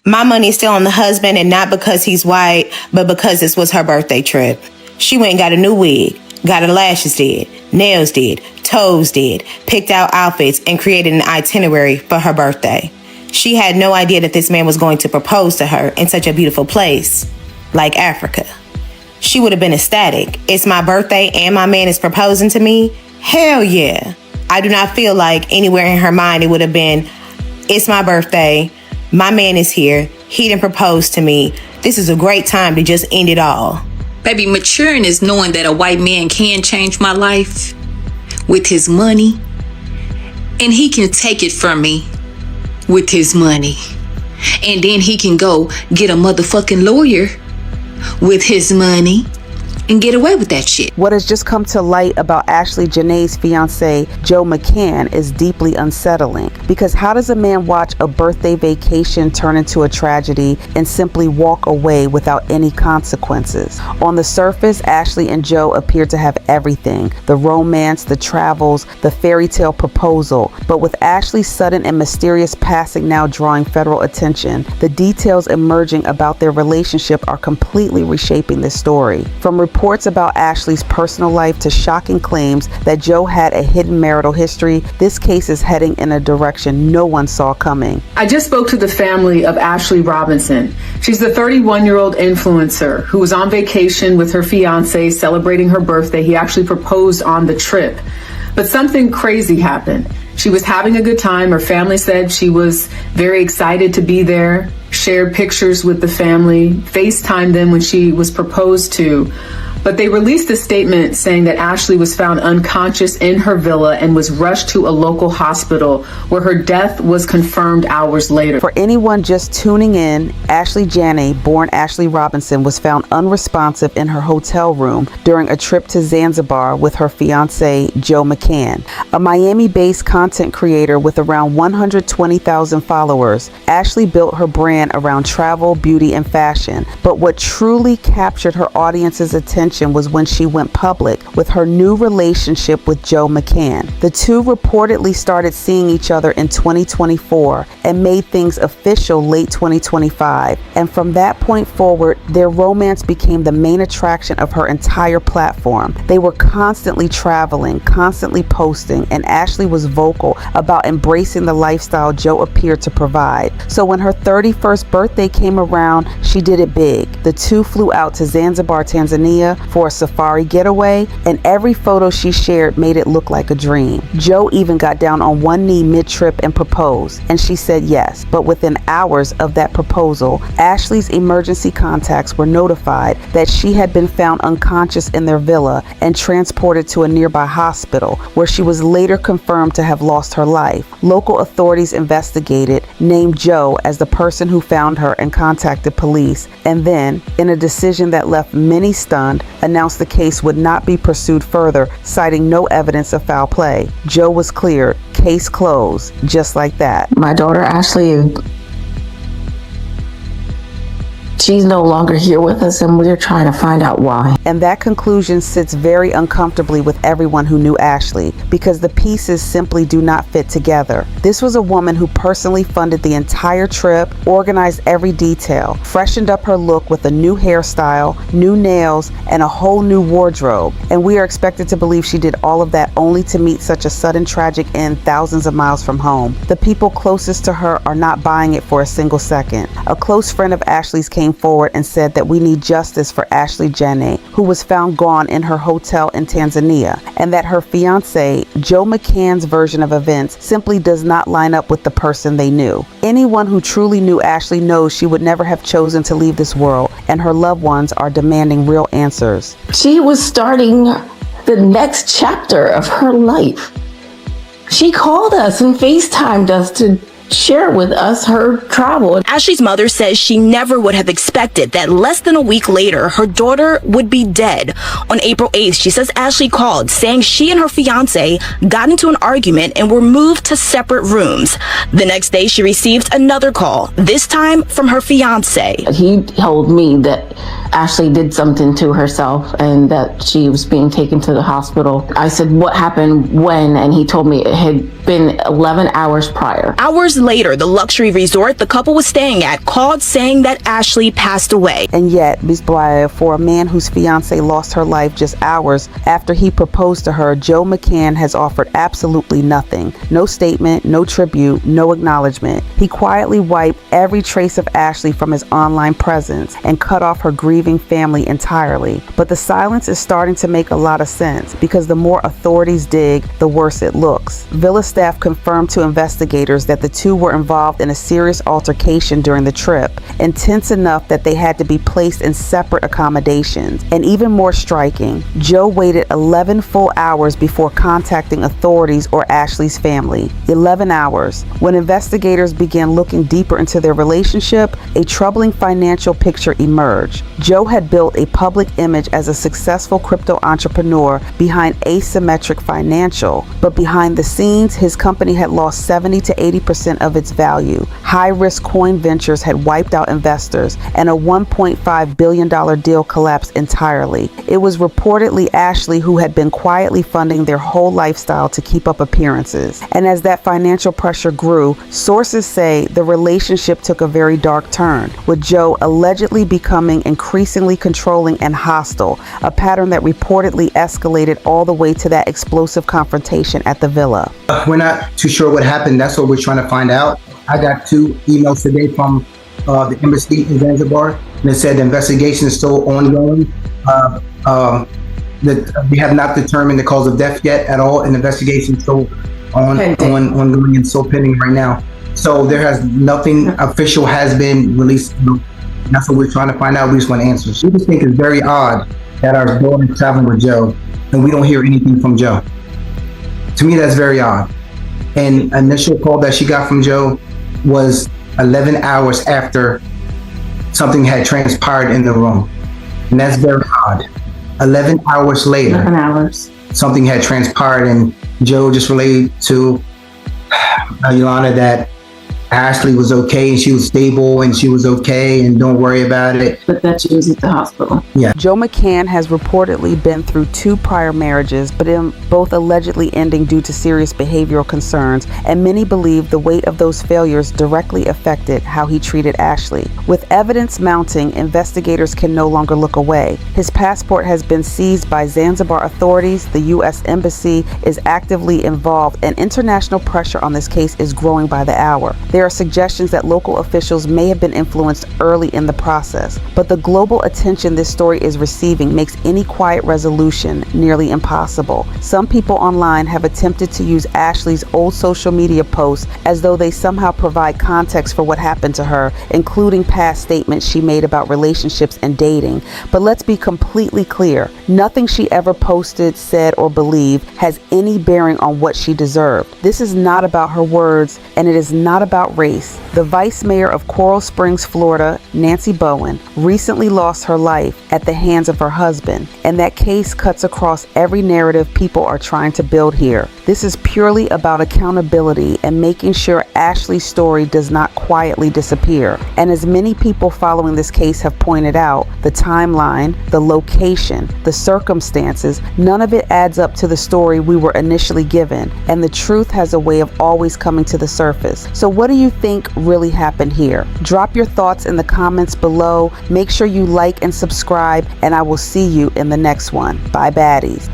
My money is still on the husband, and not because he's white, but because this was her birthday trip. She went and got a new wig, got her lashes did, nails did, toes did, picked out outfits, and created an itinerary for her birthday. She had no idea that this man was going to propose to her in such a beautiful place like Africa. She would have been ecstatic. It's my birthday and my man is proposing to me? Hell yeah. I do not feel like anywhere in her mind it would have been, it's my birthday, my man is here, he didn't propose to me. This is a great time to just end it all. Baby, maturing is knowing that a white man can change my life with his money, and he can take it from me with his money. And then he can go get a motherfucking lawyer with his money and get away with that shit. What has just come to light about Ashlee Jenae's fiancé, Joe McCann, is deeply unsettling. Because how does a man watch a birthday vacation turn into a tragedy and simply walk away without any consequences? On the surface, Ashlee and Joe appear to have everything: the romance, the travels, the fairy tale proposal. But with Ashlee's sudden and mysterious passing now drawing federal attention, the details emerging about their relationship are completely reshaping the story. From reports about Ashlee's personal life to shocking claims that Joe had a hidden marital history, this case is heading in a direction no one saw coming. I just spoke to the family of Ashlee Robinson. She's the 31-year-old influencer who was on vacation with her fiance celebrating her birthday. He actually proposed on the trip. But something crazy happened. She was having a good time. Her family said she was very excited to be there, shared pictures with the family, FaceTimed them when she was proposed to. But they released a statement saying that Ashlee was found unconscious in her villa and was rushed to a local hospital where her death was confirmed hours later. For anyone just tuning in, Ashlee Jenae, born Ashlee Robinson, was found unresponsive in her hotel room during a trip to Zanzibar with her fiancé, Joe McCann. A Miami-based content creator with around 120,000 followers, Ashlee built her brand around travel, beauty, and fashion. But what truly captured her audience's attention was when she went public with her new relationship with Joe McCann. The two reportedly started seeing each other in 2024 and made things official late 2025. And from that point forward, their romance became the main attraction of her entire platform. They were constantly traveling, constantly posting, and Ashlee was vocal about embracing the lifestyle Joe appeared to provide. So when her 31st birthday came around, she did it big. The two flew out to Zanzibar, Tanzania for a safari getaway, and every photo she shared made it look like a dream. Joe even got down on one knee mid-trip and proposed, and she said yes. But within hours of that proposal, Ashlee's emergency contacts were notified that she had been found unconscious in their villa and transported to a nearby hospital, where she was later confirmed to have lost her life. Local authorities investigated, named Joe as the person who found her, and contacted police, and then, in a decision that left many stunned, announced the case would not be pursued further, citing no evidence of foul play. Joe was cleared. Case closed. Just like that. My daughter Ashlee, she's no longer here with us, and we're trying to find out why. And that conclusion sits very uncomfortably with everyone who knew Ashlee, because the pieces simply do not fit together. This was a woman who personally funded the entire trip, organized every detail, freshened up her look with a new hairstyle, new nails, and a whole new wardrobe. And we are expected to believe she did all of that only to meet such a sudden tragic end thousands of miles from home. The people closest to her are not buying it for a single second. A close friend of Ashlee's came forward and said that we need justice for Ashlee Jenae, who was found gone in her hotel in Tanzania, and that her fiancé, Joe McCann's version of events simply does not line up with the person they knew. Anyone who truly knew Ashlee knows she would never have chosen to leave this world, and her loved ones are demanding real answers. She was starting the next chapter of her life. She called us and FaceTimed us to share with us her travel. Ashlee's mother says she never would have expected that less than a week later, her daughter would be dead. On April 8th, she says Ashlee called saying she and her fiance got into an argument and were moved to separate rooms. The next day, she received another call, this time from her fiance. He told me that Ashlee did something to herself and that she was being taken to the hospital. I said, what happened when? And he told me it had been 11 hours prior. Hours later, the luxury resort the couple was staying at called saying that Ashlee passed away. And yet, Ms. Blair, for a man whose fiancée lost her life just hours after he proposed to her, Joe McCann has offered absolutely nothing. No statement, no tribute, no acknowledgement. He quietly wiped every trace of Ashlee from his online presence and cut off her grieving family entirely. But the silence is starting to make a lot of sense because the more authorities dig, the worse it looks. Villa staff confirmed to investigators that the two were involved in a serious altercation during the trip, intense enough that they had to be placed in separate accommodations. And even more striking, Joe waited 11 full hours before contacting authorities or Ashlee's family. 11 hours. When investigators began looking deeper into their relationship, a troubling financial picture emerged. Joe had built a public image as a successful crypto entrepreneur behind Asymmetric Financial, but behind the scenes, his company had lost 70 to 80% of its value. High-risk coin ventures had wiped out investors, and a $1.5 billion deal collapsed entirely. It was reportedly Ashlee who had been quietly funding their whole lifestyle to keep up appearances. And as that financial pressure grew, sources say the relationship took a very dark turn, with Joe allegedly becoming increasingly controlling and hostile, a pattern that reportedly escalated all the way to that explosive confrontation at the villa. We're not too sure what happened. That's what we're trying to find out. I got 2 emails today from the embassy in Zanzibar, and it said the investigation is still ongoing. That we have not determined the cause of death yet at all, and the investigation is still ongoing and still pending right now. So there has nothing official has been released. That's what we're trying to find out. We just want answers. We just think it's very odd that our daughter is traveling with Joe, and we don't hear anything from Joe. To me, that's very odd. And initial call that she got from Joe was 11 hours after something had transpired in the room. And that's very odd. 11 hours later, 11 hours. Something had transpired, and Joe just relayed to Yolanda that Ashlee was okay and she was stable and she was okay and don't worry about it. But that she was at the hospital. Yeah. Joe McCann has reportedly been through 2 prior marriages, but in both allegedly ending due to serious behavioral concerns, and many believe the weight of those failures directly affected how he treated Ashlee. With evidence mounting, investigators can no longer look away. His passport has been seized by Zanzibar authorities. The U.S. Embassy is actively involved, and international pressure on this case is growing by the hour. There are suggestions that local officials may have been influenced early in the process, but the global attention this story is receiving makes any quiet resolution nearly impossible. Some people online have attempted to use Ashlee's old social media posts as though they somehow provide context for what happened to her, including past statements she made about relationships and dating. But let's be completely clear, nothing she ever posted, said, or believed has any bearing on what she deserved. This is not about her words, and it is not about race. The vice mayor of Coral Springs, Florida, Nancy Bowen, recently lost her life at the hands of her husband, and that case cuts across every narrative people are trying to build here. This is purely about accountability and making sure Ashlee's story does not quietly disappear. And as many people following this case have pointed out, the timeline, the location, the circumstances, none of it adds up to the story we were initially given, and the truth has a way of always coming to the surface. So what do you think really happened here? Drop your thoughts in the comments below. Make sure you like and subscribe, and I will see you in the next one. Bye, baddies.